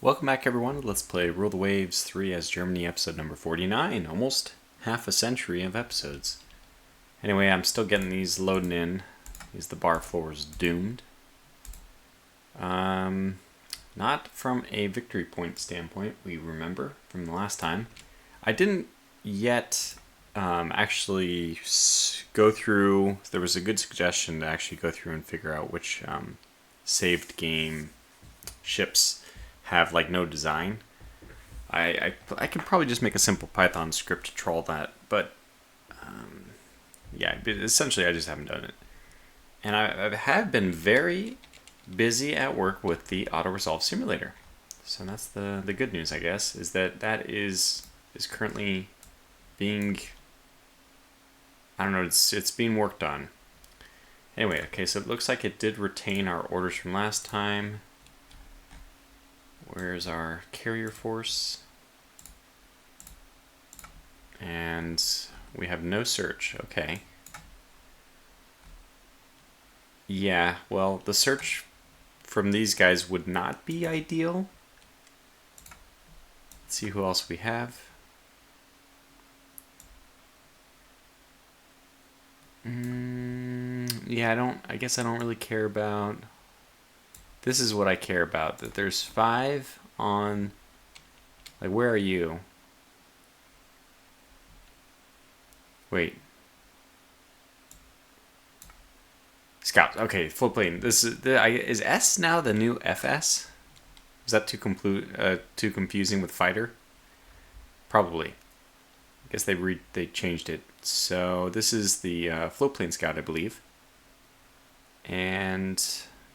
Welcome back, everyone. Let's play Rule the Waves 3 as Germany, episode number 49. Almost half a century of episodes. Anyway, I'm still getting these loading in. The bar floor is doomed. Not from a victory point standpoint, we remember from the last time. I didn't yet actually go through. There was a good suggestion to actually go through and figure out which saved game ships have like no design. I could probably just make a simple Python script to troll that, but yeah, essentially I just haven't done it. And I have been very busy at work with the auto-resolve simulator. So that's the good news, I guess, is that is currently being, I don't know, it's being worked on. Anyway, okay, so it looks like it did retain our orders from last time. Where's our carrier force? And we have no search, okay. Yeah, well, the search from these guys would not be ideal. Let's see who else we have. Yeah, I guess I don't really care about. This is what I care about, that there's 5 on, like, where are you? Wait. Scouts, okay, floatplane. This is S now the new FS? Is that too confusing with fighter? Probably. I guess they changed it. So this is the floatplane scout, I believe. And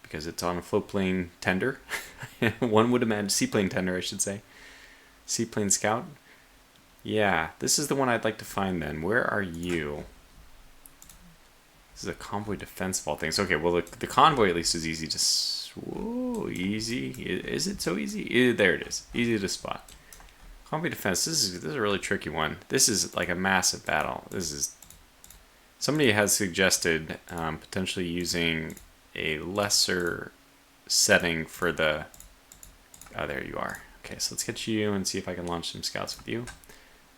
because it's on a floatplane tender. One would imagine, seaplane tender, I should say. Seaplane scout. Yeah, this is the one I'd like to find then. Where are you? This is a convoy defense of all things. Okay, well, the convoy at least is easy to... Whoa, easy. Is it so easy? There it is. Easy to spot. Convoy defense, this is a really tricky one. This is like a massive battle. This is... Somebody has suggested potentially using a lesser setting for the... Oh, there you are. Okay, so let's get you and see if I can launch some scouts with you.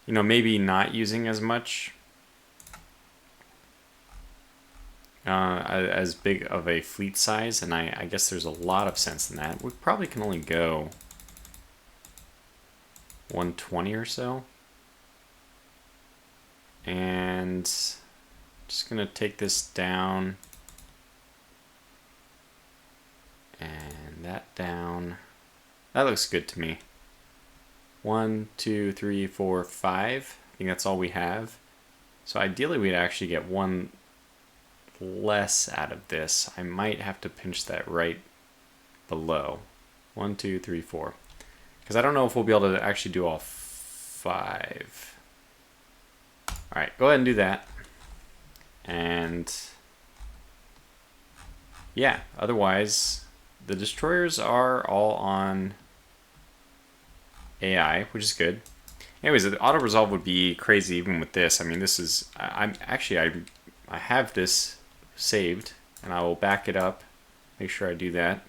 You know, maybe not using as much as big of a fleet size, and I guess there's a lot of sense in that. We probably can only go 120 or so. And just gonna take this down. And that down. That looks good to me. 1, 2, 3, 4, 5. I think that's all we have. So ideally we'd actually get one less out of this. I might have to pinch that right below. 1, 2, 3, 4. Because I don't know if we'll be able to actually do all 5. Alright, go ahead and do that. And yeah, otherwise the destroyers are all on AI, which is good. Anyways, the auto resolve would be crazy even with this. I mean, this is I have this saved, and I will back it up. Make sure I do that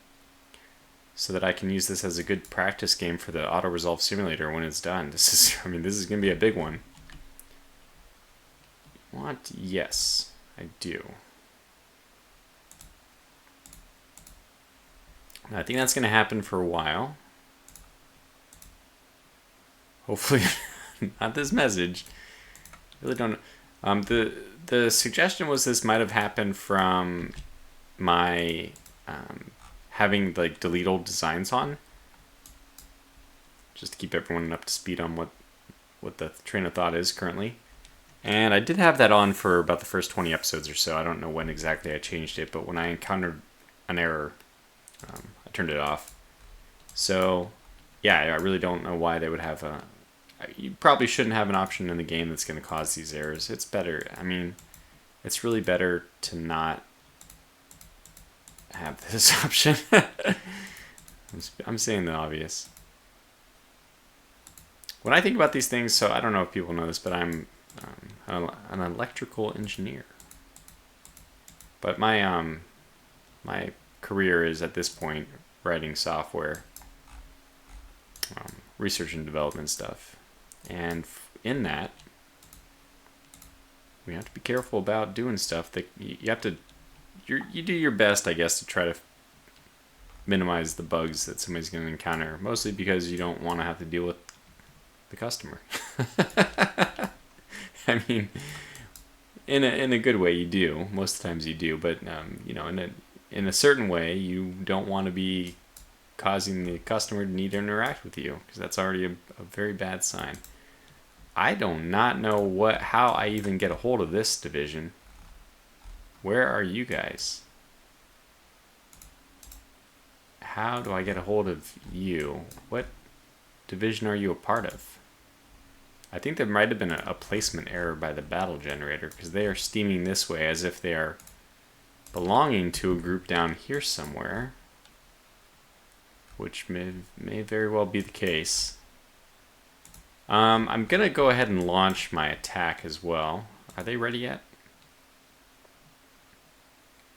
so that I can use this as a good practice game for the auto resolve simulator when it's done. This is this is going to be a big one. What? Yes, I do. I think that's going to happen for a while. Hopefully not this message. Really don't know. The suggestion was this might have happened from my having like delete old designs on. Just to keep everyone up to speed on what the train of thought is currently. And I did have that on for about the first 20 episodes or so. I don't know when exactly I changed it, but when I encountered an error, I turned it off. So, yeah, I really don't know why they would have a... You probably shouldn't have an option in the game that's going to cause these errors. It's better... I mean, it's really better to not have this option. I'm saying the obvious. When I think about these things, so I don't know if people know this, but I'm an electrical engineer. But my my career is at this point writing software. research and development stuff. And in that, we have to be careful about doing stuff that you have to, you do your best, I guess, to try to minimize the bugs that somebody's going to encounter, mostly because you don't want to have to deal with the customer. I mean, in a good way you do. Most of the times you do, but you know, in a certain way you don't want to be causing the customer to need to interact with you, because that's already a very bad sign. I do not know how I even get a hold of this division. Where are you guys? How do I get a hold of you? What division are you a part of? I think there might have been a placement error by the battle generator, because they are steaming this way as if they are belonging to a group down here somewhere, which may very well be the case. I'm gonna go ahead and launch my attack as well. Are they ready yet?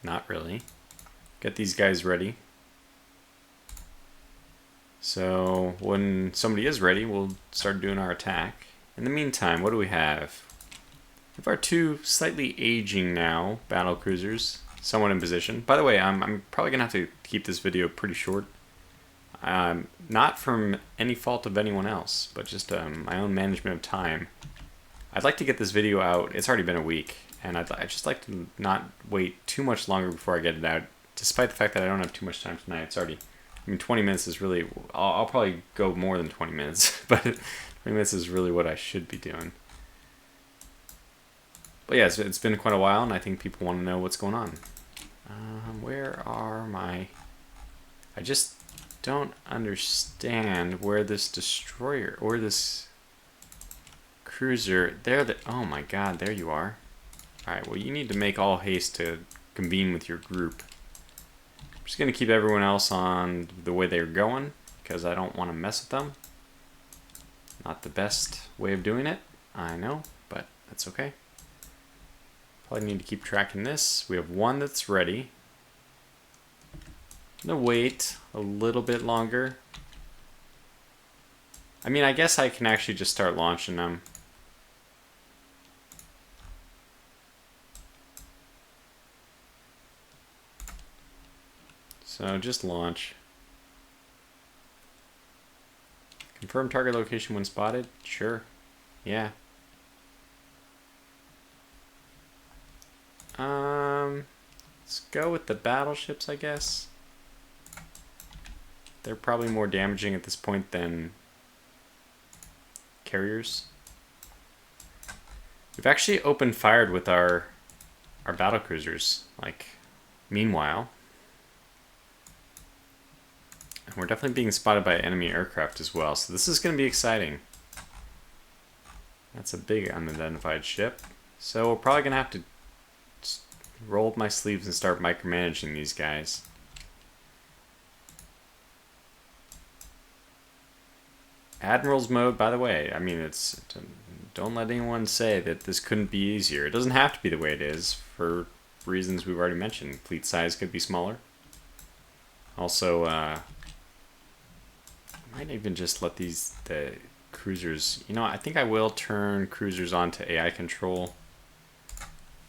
Not really. Get these guys ready. So when somebody is ready, we'll start doing our attack. In the meantime, what do we have? We have our two slightly aging now battle cruisers, somewhat in position. By the way, I'm probably gonna have to keep this video pretty short. Not from any fault of anyone else, but just my own management of time. I'd like to get this video out. It's already been a week, and I'd just like to not wait too much longer before I get it out, despite the fact that I don't have too much time tonight. It's already, I mean, 20 minutes is really, I'll probably go more than 20 minutes, but 20 minutes is really what I should be doing. But yeah, it's been quite a while, and I think people want to know what's going on. Where are my... I just don't understand where this destroyer, or this cruiser... Oh my god, there you are. Alright, well, you need to make all haste to convene with your group. I'm just going to keep everyone else on the way they're going, because I don't want to mess with them. Not the best way of doing it, I know, but that's okay. Probably need to keep tracking this. We have one that's ready. I'm gonna wait a little bit longer. I mean, I guess I can actually just start launching them. So just launch. Confirm target location when spotted? Sure. Yeah. Let's go with the battleships, I guess. They're probably more damaging at this point than carriers. We've actually opened fired with our battle cruisers, like, meanwhile. And we're definitely being spotted by enemy aircraft as well, so this is going to be exciting. That's a big unidentified ship. So we're probably going to have to roll up my sleeves and start micromanaging these guys. Admiral's mode, by the way, I mean, don't let anyone say that this couldn't be easier. It doesn't have to be the way it is for reasons we've already mentioned. Fleet size could be smaller. Also, I might even just let the cruisers, you know, I think I will turn cruisers on to AI control.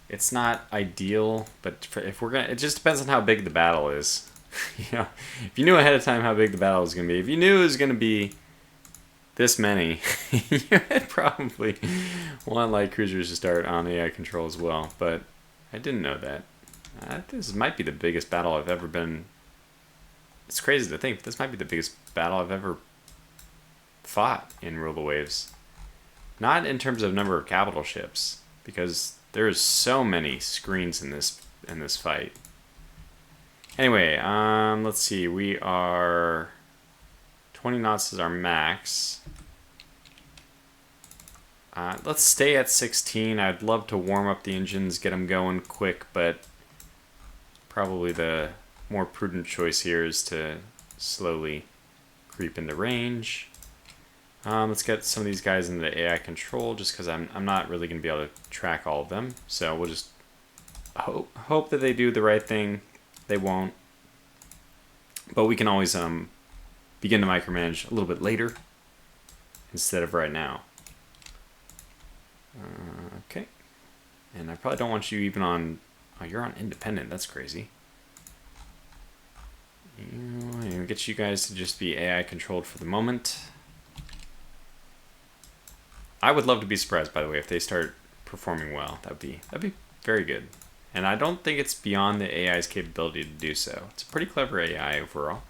It's not ideal, but if we're gonna, it just depends on how big the battle is. You know, if you knew ahead of time how big the battle was gonna be, if you knew it was gonna be this many, you'd probably want light cruisers to start on AI control as well. But I didn't know that. This might be the biggest battle I've ever been. It's crazy to think, but this might be the biggest battle I've ever fought in Rule the Waves. Not in terms of number of capital ships, because there's so many screens in this fight. Anyway, let's see. We are 20 knots is our max. Let's stay at 16. I'd love to warm up the engines, get them going quick, but probably the more prudent choice here is to slowly creep into range. Let's get some of these guys into the AI control, just because I'm not really going to be able to track all of them. So we'll just hope that they do the right thing. They won't. But we can always begin to micromanage a little bit later. instead of right now. Okay. And I probably don't want you even on... Oh, you're on independent. That's crazy. Get you guys to just be AI controlled for the moment. I would love to be surprised, by the way, if they start performing well. That'd be very good. And I don't think it's beyond the AI's capability to do so. It's a pretty clever AI overall.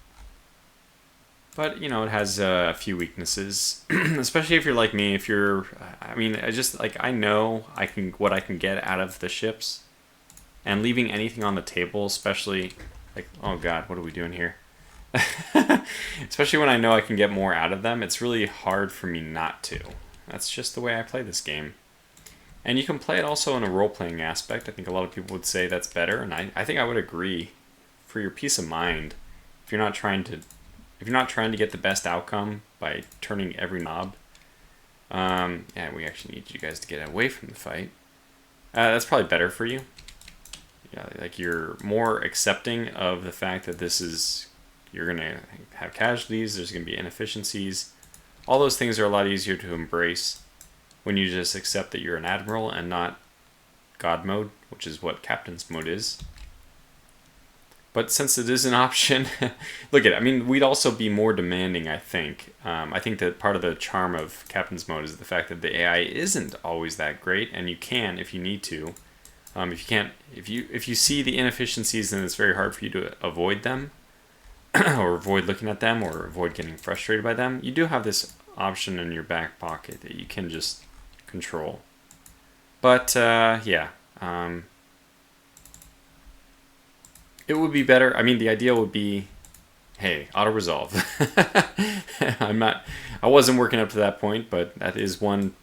But, you know, it has a few weaknesses, especially if you're like me. If you're, I mean, I know what I can get out of the ships, and leaving anything on the table, especially, like, oh God, what are we doing here? Especially when I know I can get more out of them, it's really hard for me not to. That's just the way I play this game. And you can play it also in a role-playing aspect. I think a lot of people would say that's better, and I think I would agree. For your peace of mind, if you're not trying to get the best outcome by turning every knob, yeah, we actually need you guys to get away from the fight. That's probably better for you. Yeah, like you're more accepting of the fact that you're gonna have casualties. There's gonna be inefficiencies. All those things are a lot easier to embrace when you just accept that you're an admiral and not God mode, which is what captain's mode is. But since it is an option, look at it. I mean, we'd also be more demanding, I think. I think that part of the charm of captain's mode is the fact that the AI isn't always that great, and you can, if you need to. If you see the inefficiencies, then it's very hard for you to avoid them, or avoid looking at them, or avoid getting frustrated by them. You do have this option in your back pocket that you can just control. But yeah. It would be better. I mean, the ideal would be, hey, auto resolve. I wasn't working up to that point, but that is one,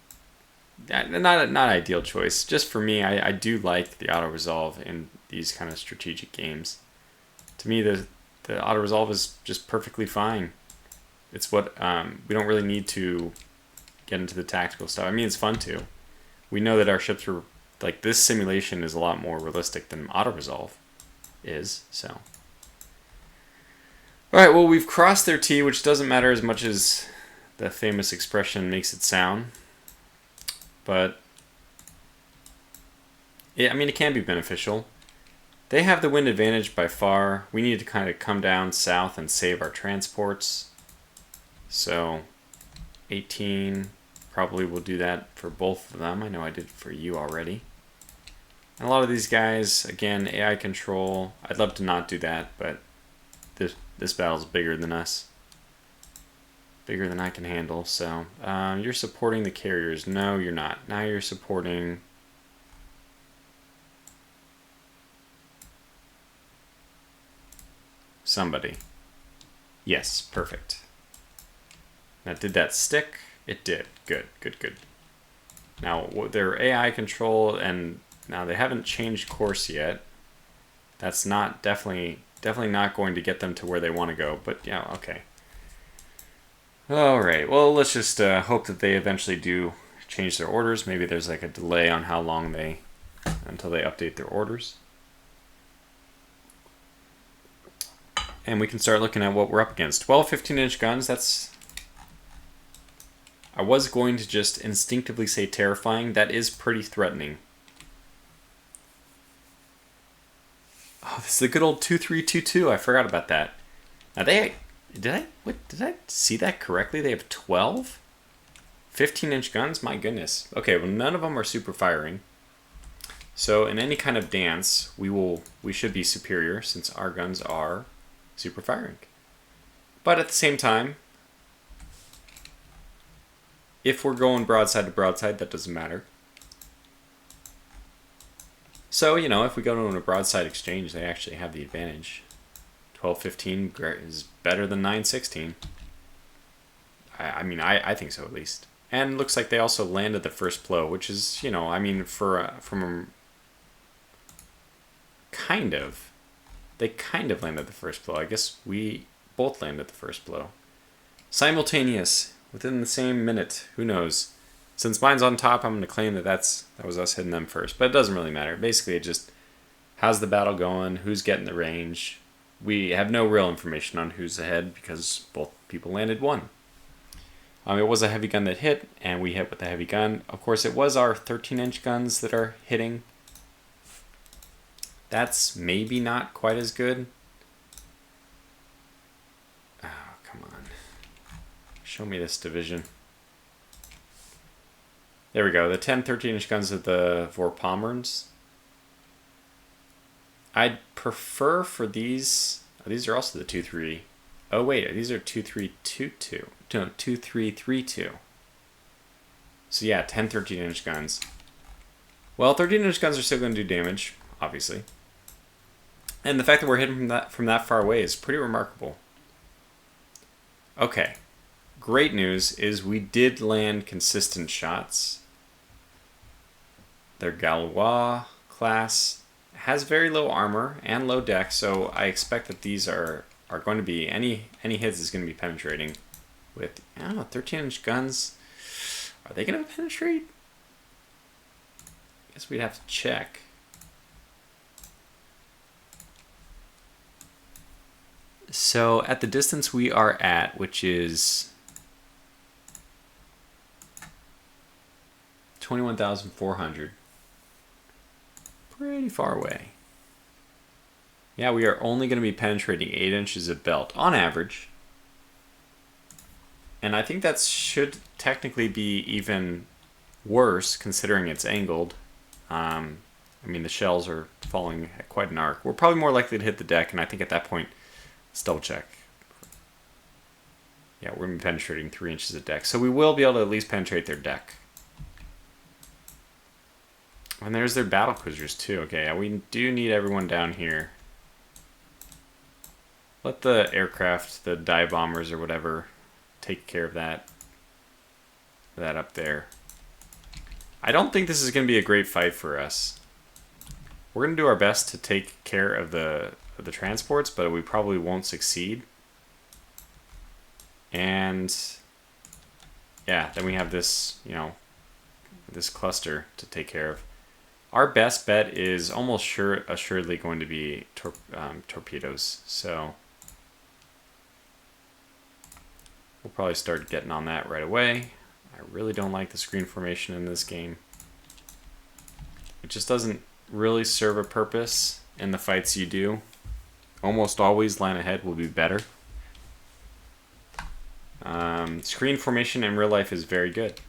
not ideal choice. Just for me, I do like the auto resolve in these kind of strategic games. To me, the auto resolve is just perfectly fine. It's what we don't really need to get into the tactical stuff. I mean, it's fun too. We know that our ships are like, this simulation is a lot more realistic than auto resolve is, so. Alright, well, we've crossed their T, which doesn't matter as much as the famous expression makes it sound. But, I mean, it can be beneficial. They have the wind advantage by far. We need to kind of come down south and save our transports. So, 18 probably will do that for both of them. I know I did for you already. And a lot of these guys, again, AI control. I'd love to not do that, but this battle's bigger than us. Bigger than I can handle, so. You're supporting the carriers. No, you're not. Now you're supporting... somebody. Yes, perfect. Now, did that stick? It did. Good, good, good. Now, their AI control and... Now, they haven't changed course yet. That's not definitely not going to get them to where they want to go, but yeah, okay. Alright, well, let's just hope that they eventually do change their orders. Maybe there's like a delay on how long until they update their orders. And we can start looking at what we're up against. 12 15-inch guns, that's... I was going to just instinctively say terrifying. That is pretty threatening. Oh, this is a good old 2322. I forgot about that. Now did I see that correctly? They have 12 15-inch guns? My goodness. Okay, well, none of them are super firing. So in any kind of dance, we should be superior since our guns are super firing. But at the same time, if we're going broadside to broadside, that doesn't matter. So, you know, if we go to a broadside exchange, they actually have the advantage. 12-15 is better than 9-16. I mean, I think so at least. And it looks like they also landed the first blow, which is, you know, I mean, they kind of landed the first blow. I guess we both landed the first blow. Simultaneous, within the same minute. Who knows? Since mine's on top, I'm going to claim that that was us hitting them first. But it doesn't really matter. Basically, it just, how's the battle going? Who's getting the range? We have no real information on who's ahead because both people landed one. It was a heavy gun that hit, and we hit with the heavy gun. Of course, it was our 13-inch guns that are hitting. That's maybe not quite as good. Oh, come on. Show me this division. There we go. The 10 13-inch guns of the Vorpommerns. I'd prefer for these... Oh, these are also the 2-3. Oh, wait. These are 2-3-2-2. No, 2-3-3-2. So yeah, 10 13-inch guns. Well, 13-inch guns are still going to do damage, obviously. And the fact that we're hitting from that far away is pretty remarkable. Okay. Great news is we did land consistent shots. Their Galois class has very low armor and low deck, so I expect that these are going to be, any hits is going to be penetrating with, I don't know, 13-inch guns. Are they going to penetrate? I guess we'd have to check. So at the distance we are at, which is 21,400, pretty far away. Yeah, we are only going to be penetrating 8 inches of belt on average. And I think that should technically be even worse considering it's angled. I mean, the shells are falling at quite an arc. We're probably more likely to hit the deck, and I think at that point, let's double check. Yeah, we're going to be penetrating 3 inches of deck. So we will be able to at least penetrate their deck. And there's their battle cruisers too. Okay, yeah, we do need everyone down here. Let the aircraft, the dive bombers or whatever, take care of that up there. I don't think this is going to be a great fight for us. We're going to do our best to take care of the transports, but we probably won't succeed. And yeah, then we have this, you know, this cluster to take care of. Our best bet is almost assuredly going to be torpedoes. So we'll probably start getting on that right away. I really don't like the screen formation in this game. It just doesn't really serve a purpose in the fights you do. Almost always line ahead will be better. Screen formation in real life is very good.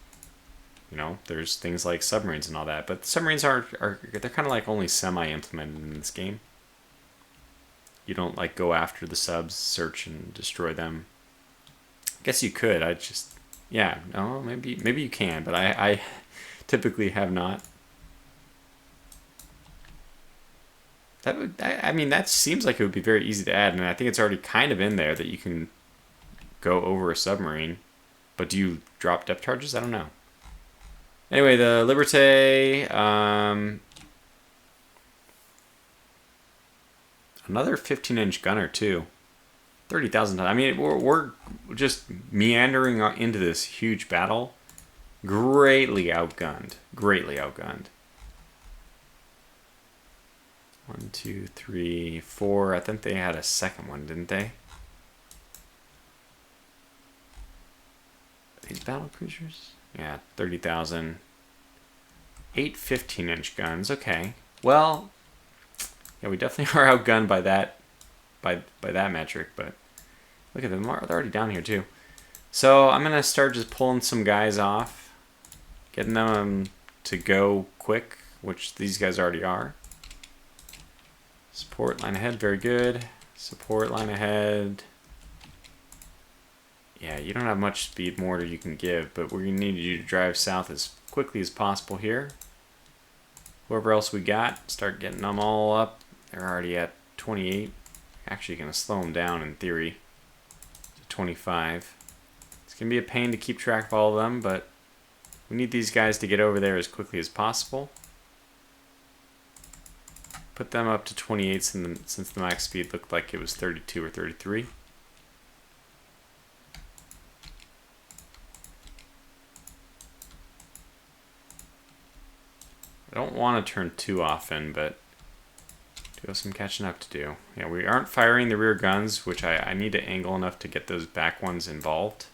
You know, there's things like submarines and all that, but submarines are they're kind of like only semi-implemented in this game. You don't like go after the subs, search and destroy them. I guess you could. I just, yeah, no, maybe you can, but I typically have not. That would, I mean, that seems like it would be very easy to add, and I think it's already kind of in there that you can go over a submarine. But do you drop depth charges? I don't know. Anyway, the Liberté, another 15-inch gunner too. 30,000 tons. I mean, we're just meandering into this huge battle. Greatly outgunned. Greatly outgunned. 1, 2, 3, 4. I think they had a second one, didn't they? Are these battle cruisers? Yeah, 30,000. 8 15-inch guns. Okay. Well, yeah, we definitely are outgunned by that, by that metric. But look at them; they're already down here too. So I'm gonna start just pulling some guys off, getting them to go quick, which these guys already are. Support line ahead, very good. Support line ahead. Yeah, you don't have much speed mortar you can give, but we're going to need you to drive south as quickly as possible here. Whoever else we got, start getting them all up. They're already at 28. Actually going to slow them down in theory to 25. It's going to be a pain to keep track of all of them, but we need these guys to get over there as quickly as possible. Put them up to 28 since the max speed looked like it was 32 or 33. I don't want to turn too often, but do have some catching up to do. Yeah, we aren't firing the rear guns, which I need to angle enough to get those back ones involved.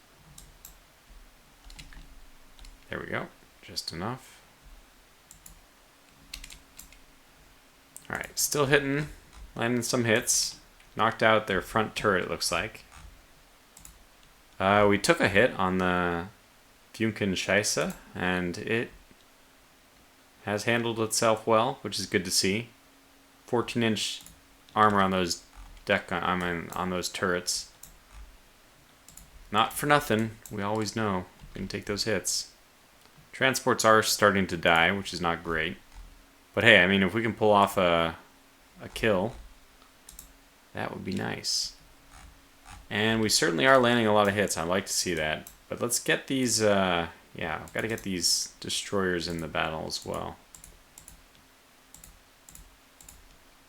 There we go. Just enough. Alright, still hitting. Landing some hits. Knocked out their front turret, it looks like. We took a hit on the Scheisse, and it has handled itself well, which is good to see. 14-inch armor on those on those turrets. Not for nothing. We always know we can take those hits. Transports are starting to die, which is not great. But hey, I mean, if we can pull off a kill, that would be nice. And we certainly are landing a lot of hits. I'd like to see that. But let's get these, yeah, I've got to get these destroyers in the battle as well.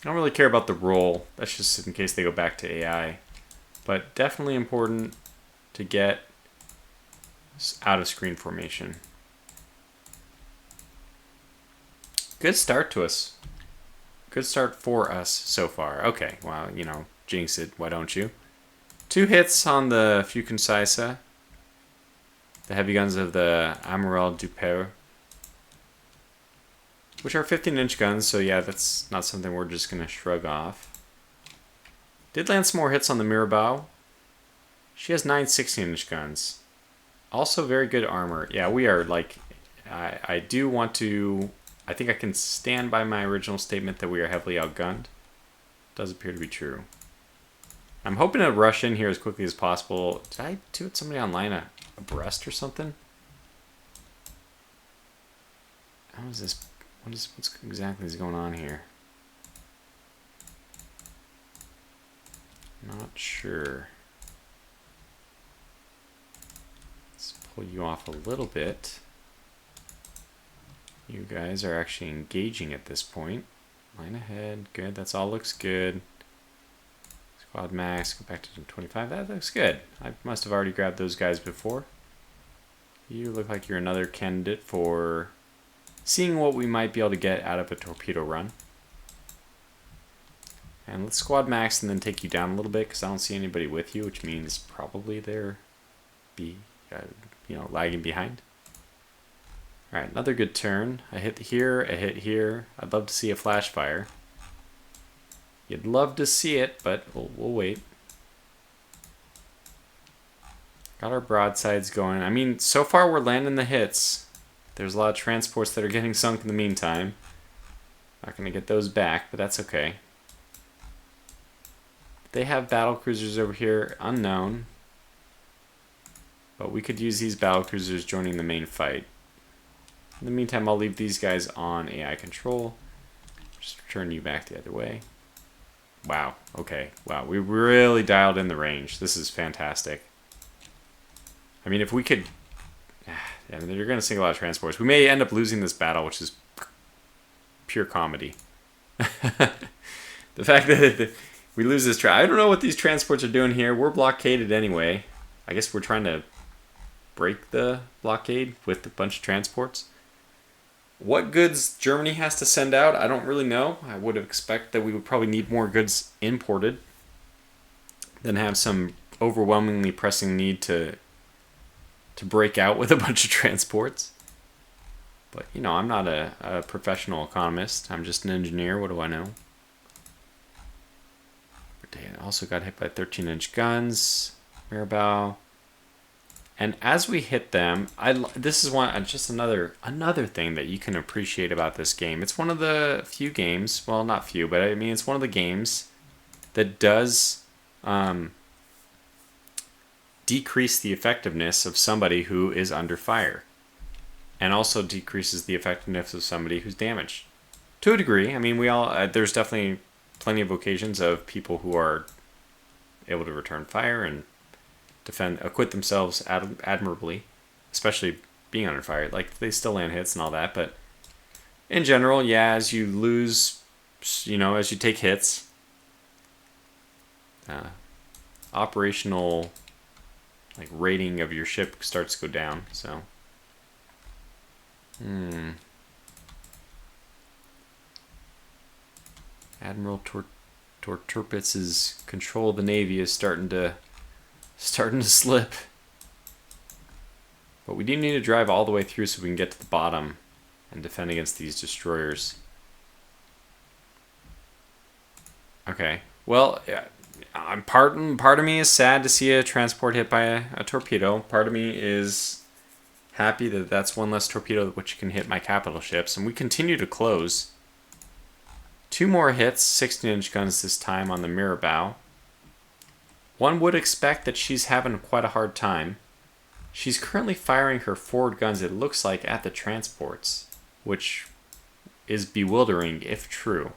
I don't really care about the roll. That's just in case they go back to AI. But definitely important to get out of screen formation. Good start to us. Good start for us so far. Okay, well, you know, jinx it, why don't you? 2 hits on the Scheisse, the heavy guns of the Admiral Duper, which are 15-inch guns, so yeah, that's not something we're just going to shrug off. Did land some more hits on the Mirabau. She has 9 16-inch guns. Also very good armor. Yeah, we are like, I do want to, I think I can stand by my original statement that we are heavily outgunned. Does appear to be true. I'm hoping to rush in here as quickly as possible. Did I do it somebody online abreast or something? How is this? What's exactly is going on here? Not sure. Let's pull you off a little bit. You guys are actually engaging at this point. Line ahead, good. That's all looks good. Squad max, go back to 25. That looks good. I must have already grabbed those guys before. You look like you're another candidate for seeing what we might be able to get out of a torpedo run. And let's squad max and then take you down a little bit because I don't see anybody with you, which means probably they're lagging behind. All right, another good turn. I hit here, I hit here. I'd love to see a flash fire. You'd love to see it, but we'll wait. Got our broadsides going. I mean, so far we're landing the hits. There's a lot of transports that are getting sunk in the meantime. Not going to get those back, but that's okay. They have battle cruisers over here, unknown. But we could use these battle cruisers joining the main fight. In the meantime, I'll leave these guys on AI control. Just turn you back the other way. Wow, okay. Wow, we really dialed in the range. This is fantastic. I mean, if we could... I mean, you're going to sink a lot of transports. We may end up losing this battle, which is pure comedy. The fact that we lose this... I don't know what these transports are doing here. We're blockaded anyway. I guess we're trying to break the blockade with a bunch of transports. What goods Germany has to send out, I don't really know. I would expect that we would probably need more goods imported than have some overwhelmingly pressing need to break out with a bunch of transports. But, you know, I'm not a professional economist. I'm just an engineer. What do I know? But they also got hit by 13-inch guns. Mirabau. And as we hit them, this is just another thing that you can appreciate about this game. It's one of the few games, well, not few, but I mean, it's one of the games that does decrease the effectiveness of somebody who is under fire, and also decreases the effectiveness of somebody who's damaged. To a degree, I mean, there's definitely plenty of occasions of people who are able to return fire and acquit themselves admirably, especially being under fire. Like, they still land hits and all that, but in general, yeah, as you lose, you know, as you take hits, operational rating of your ship starts to go down. So, Admiral Torturpitz's control of the Navy is starting to slip. But we do need to drive all the way through so we can get to the bottom and defend against these destroyers. Okay. Well, part of me is sad to see a transport hit by a torpedo. Part of me is happy that that's one less torpedo which can hit my capital ships. And we continue to close. 2 more hits, 16-inch guns this time on the mirror bow. One would expect that she's having quite a hard time. She's currently firing her forward guns, it looks like, at the transports, which is bewildering if true.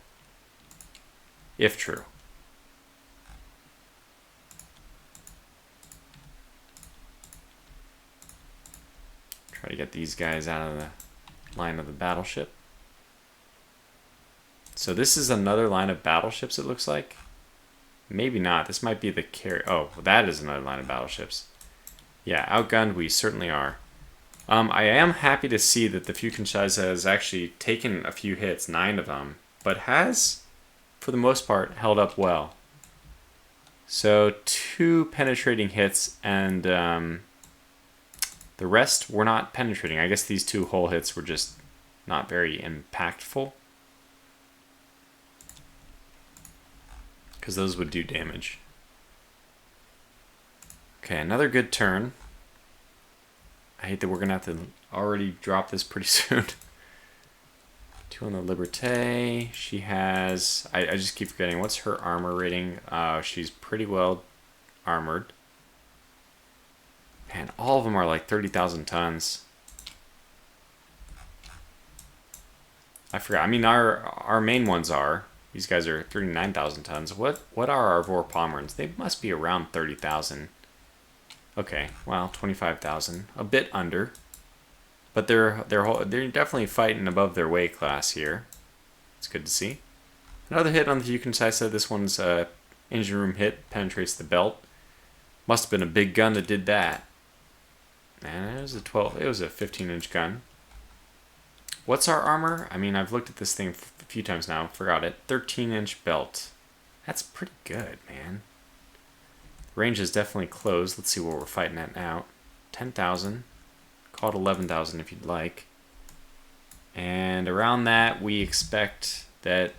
If true. Try to get these guys out of the line of the battleship. So this is another line of battleships, it looks like. Maybe not. This might be the carrier. Oh, that is another line of battleships. Yeah, outgunned we certainly are. I am happy to see that the Fukushima has actually taken a few hits, 9 of them, but has, for the most part, held up well. So 2 penetrating hits, and the rest were not penetrating. I guess these 2 hull hits were just not very impactful, because those would do damage. Okay, another good turn. I hate that we're going to have to already drop this pretty soon. 2 on the Liberté. She has... I just keep forgetting. What's her armor rating? She's pretty well armored. Man, all of them are like 30,000 tons. I forgot. I mean, our main ones are. These guys are 39,000 tons. What are our Vorpommerns? They must be around 30,000. Okay, well, 25,000, a bit under, but they're definitely fighting above their weight class here. It's good to see. Another hit on the Fukushima. This one's engine room hit, penetrates the belt. Must have been a big gun that did that. And it was a 15-inch gun. What's our armor? I mean, I've looked at this thing a few times now, forgot it. 13-inch belt. That's pretty good, man. Range is definitely closed. Let's see what we're fighting at now. 10,000. Call it 11,000 if you'd like. And around that, we expect that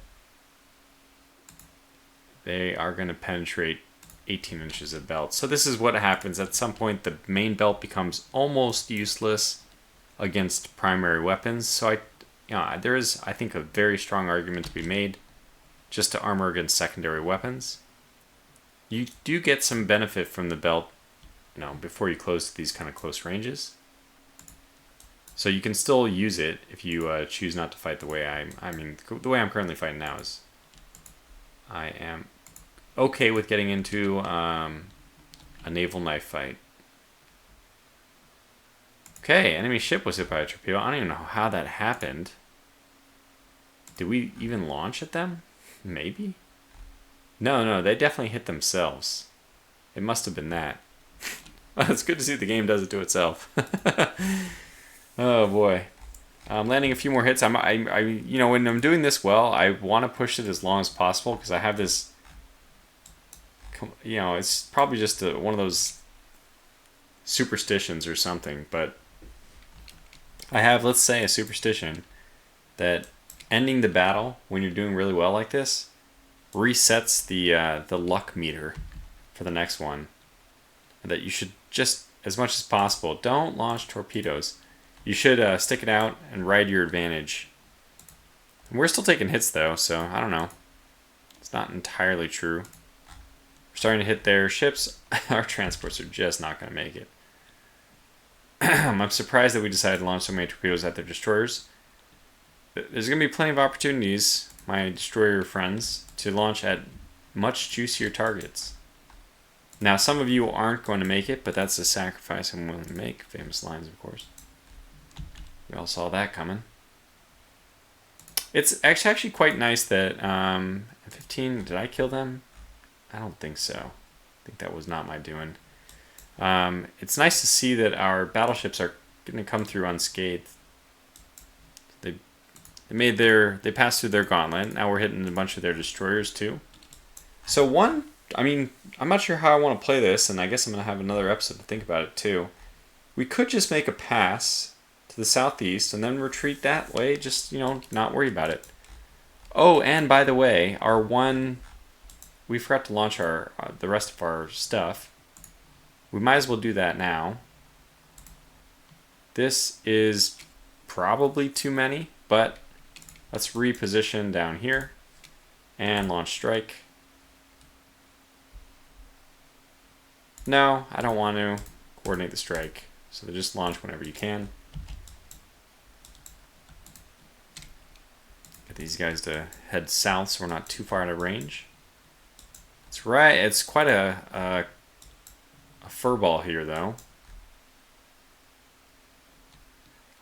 they are going to penetrate 18 inches of belt. So this is what happens. At some point, the main belt becomes almost useless against primary weapons. So there is, I think, a very strong argument to be made just to armor against secondary weapons. You do get some benefit from the belt, before you close to these kind of close ranges. So you can still use it if you choose not to fight the way the way I'm currently fighting now is I am okay with getting into a naval knife fight. Okay, enemy ship was hit by a torpedo. I don't even know how that happened. Did we even launch at them? Maybe? No, they definitely hit themselves. It must have been that. Well, it's good to see the game does it to itself. Oh boy. I'm landing a few more hits. When I'm doing this well, I want to push it as long as possible because I have this. It's probably just one of those superstitions or something, but I have, let's say, a superstition that ending the battle when you're doing really well like this resets the luck meter for the next one. That you should just, as much as possible, don't launch torpedoes. You should stick it out and ride your advantage. And we're still taking hits though, so I don't know. It's not entirely true. We're starting to hit their ships. Our transports are just not going to make it. I'm surprised that we decided to launch so many torpedoes at their destroyers. There's going to be plenty of opportunities, my destroyer friends, to launch at much juicier targets. Now, some of you aren't going to make it, but that's a sacrifice I'm willing to make. Famous lines, of course. We all saw that coming. It's actually quite nice that 15, did I kill them? I don't think so. I think that was not my doing. It's nice to see that our battleships are going to come through unscathed. They passed through their gauntlet. Now we're hitting a bunch of their destroyers too. So I'm not sure how I want to play this, and I guess I'm going to have another episode to think about it too. We could just make a pass to the southeast and then retreat that way. Just, not worry about it. Oh, and by the way, we forgot to launch the rest of our stuff. We might as well do that now. This is probably too many, but let's reposition down here and launch strike. No, I don't want to coordinate the strike, so just launch whenever you can. Get these guys to head south so we're not too far out of range. That's right, it's quite a furball here though.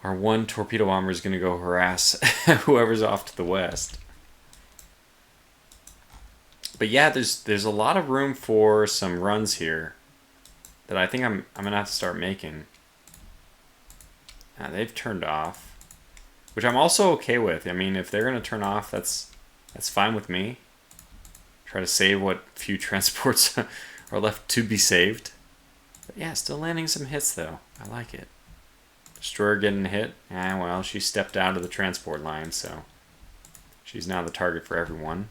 Our one torpedo bomber is going to go harass whoever's off to the west. But yeah, there's a lot of room for some runs here that I think I'm going to have to start making. They've turned off, which I'm also okay with. I mean, if they're going to turn off, that's fine with me. Try to save what few transports are left to be saved. But yeah, still landing some hits though. I like it. Destroyer getting hit. Well, she stepped out of the transport line, so she's now the target for everyone.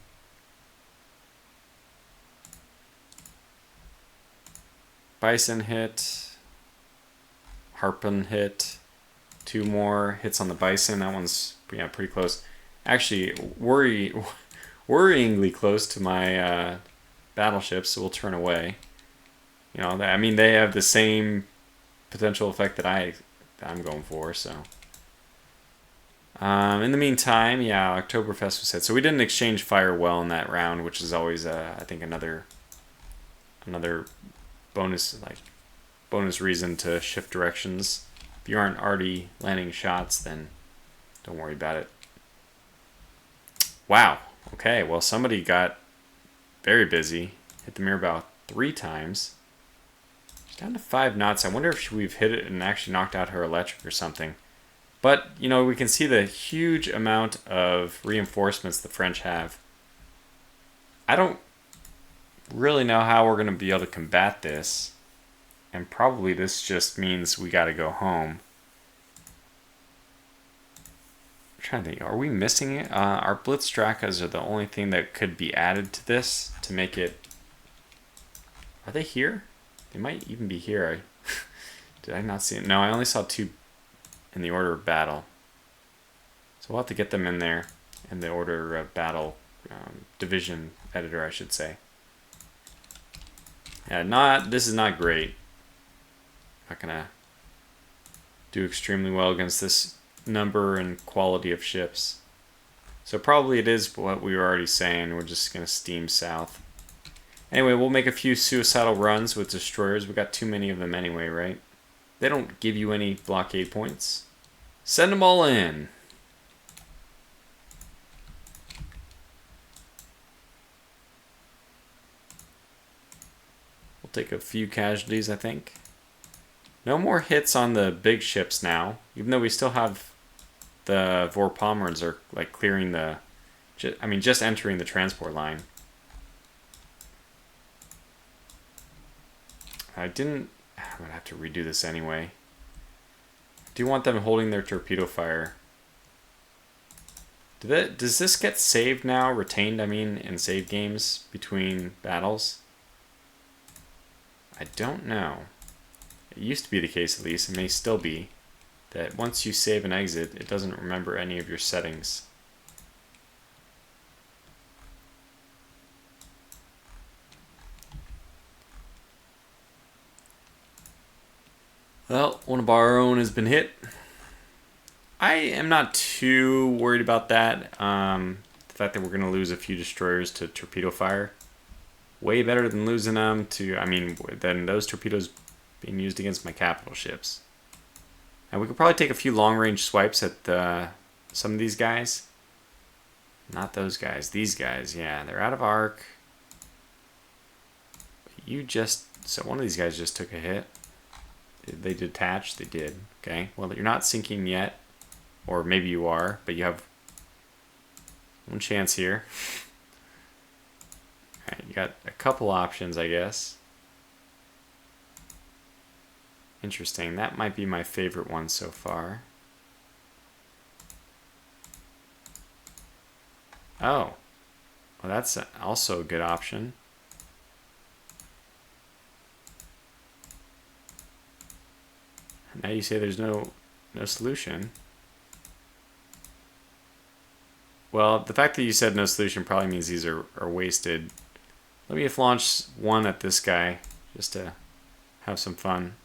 Bison hit. Harpoon hit. 2 more hits on the Bison. That one's pretty close. Actually, worryingly close to my battleships, so we'll turn away. I mean, they have the same potential effect that I'm going for, so. In the meantime, yeah, Oktoberfest was hit. So we didn't exchange fire well in that round, which is always, I think, another bonus reason to shift directions. If you aren't already landing shots, then don't worry about it. Wow. Okay, well, somebody got very busy. Hit the mirror bow 3 times. Down to 5 knots. I wonder if we've hit it and actually knocked out her electric or something. But, we can see the huge amount of reinforcements the French have. I don't really know how we're going to be able to combat this. And probably this just means we got to go home. I'm trying to think. Are we missing it? Our Blitzdrakas are the only thing that could be added to this to make it... Are they here? They might even be here. Did I not see it? No, I only saw 2 in the order of battle. So we'll have to get them in there in the order of battle division editor, I should say. Yeah, this is not great. Not gonna do extremely well against this number and quality of ships. So probably it is what we were already saying. We're just gonna steam south. Anyway, we'll make a few suicidal runs with destroyers. We got too many of them anyway, right? They don't give you any blockade points. Send them all in. We'll take a few casualties, I think. No more hits on the big ships now, even though we still have the Vorpommers are like clearing the... just entering the transport line. I'm going to have to redo this anyway. I do want them holding their torpedo fire. Does this get saved now? Retained, in save games between battles? I don't know. It used to be the case, at least. It may still be. That once you save and exit, it doesn't remember any of your settings. Well, one of our own has been hit. I am not too worried about that. The fact that we're going to lose a few destroyers to torpedo fire. Way better than losing them to, than those torpedoes being used against my capital ships. And we could probably take a few long-range swipes at some of these guys. Not those guys. These guys, yeah. They're out of arc. So one of these guys just took a hit. Did they detach? They did. Okay. Well, you're not sinking yet. Or maybe you are, but you have one chance here. Alright, you got a couple options, I guess. Interesting. That might be my favorite one so far. Oh. Well, that's also a good option. Now you say there's no solution. Well, the fact that you said no solution probably means these are wasted. Let me launch one at this guy just to have some fun.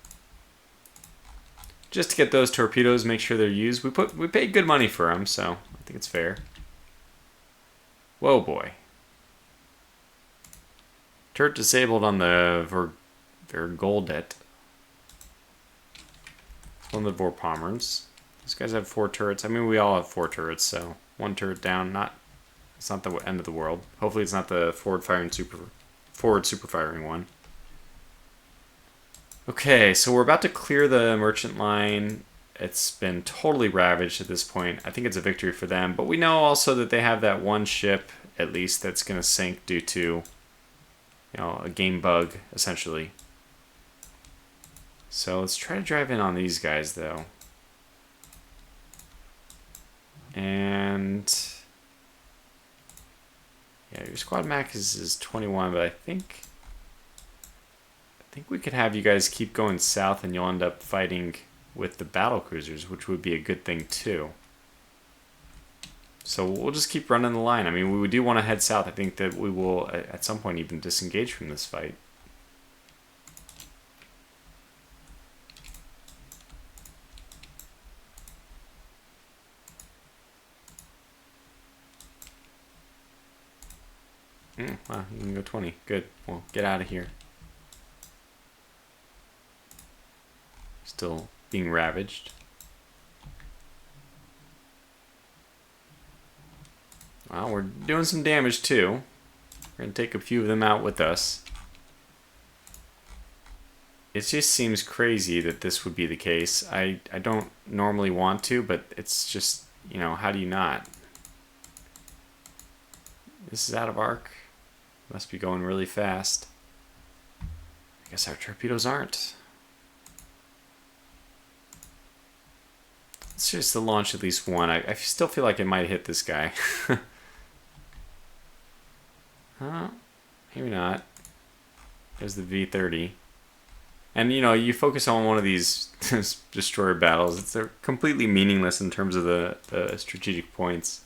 Just to get those torpedoes, make sure they're used. We paid good money for them, so I think it's fair. Whoa, boy. Turret disabled on the Vergoldet. One of the Vorpommers. These guys have 4 turrets. I mean, we all have 4 turrets, so 1 turret down. It's not the end of the world. Hopefully, it's not the forward super firing one. Okay, so we're about to clear the merchant line. It's been totally ravaged at this point. I think it's a victory for them, but we know also that they have that one ship, at least, that's going to sink due to, a game bug, essentially. So let's try to drive in on these guys, though. And yeah, your squad max is 21, but I think we could have you guys keep going south, and you'll end up fighting with the battle cruisers, which would be a good thing too. So we'll just keep running the line. I mean, we do want to head south. I think that we will at some point even disengage from this fight. Wow, you can go 20. Good. Well, get out of here. Still being ravaged. Well, we're doing some damage too. We're going to take a few of them out with us. It just seems crazy that this would be the case. I don't normally want to, but it's just, how do you not? This is out of arc. Must be going really fast. I guess our torpedoes aren't. Let's just launch at least one. I still feel like it might hit this guy. Maybe not. There's the V-30. And, you focus on one of these destroyer battles. They're completely meaningless in terms of the strategic points.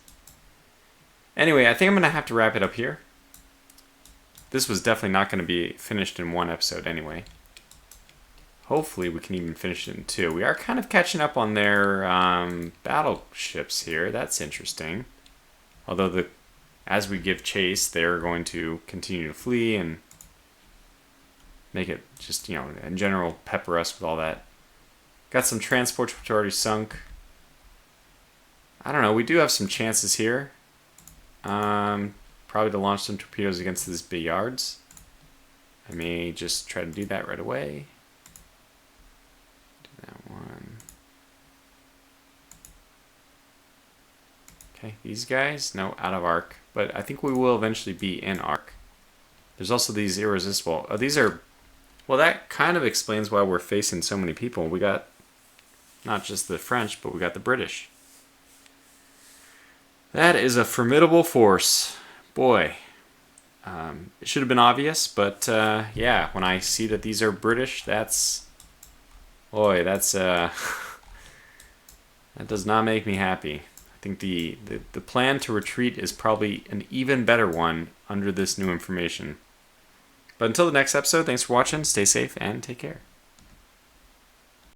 Anyway, I think I'm going to have to wrap it up here. This was definitely not going to be finished in one episode anyway. Hopefully we can even finish it in 2. We are kind of catching up on their battleships here. That's interesting. Although as we give chase, they're going to continue to flee and make it just, in general, pepper us with all that. Got some transports which are already sunk. I don't know. We do have some chances here. Probably to launch some torpedoes against these big yards. I may just try to do that right away. Do that one. Okay, these guys, no, out of arc. But I think we will eventually be in arc. There's also these irresistible. Oh, these are, well, that kind of explains why we're facing so many people. We got not just the French, but we got the British. That is a formidable force. Boy, it should have been obvious, but yeah, when I see that these are British, that's that does not make me happy. I think the plan to retreat is probably an even better one under this new information. But until the next episode, thanks for watching, stay safe, and take care.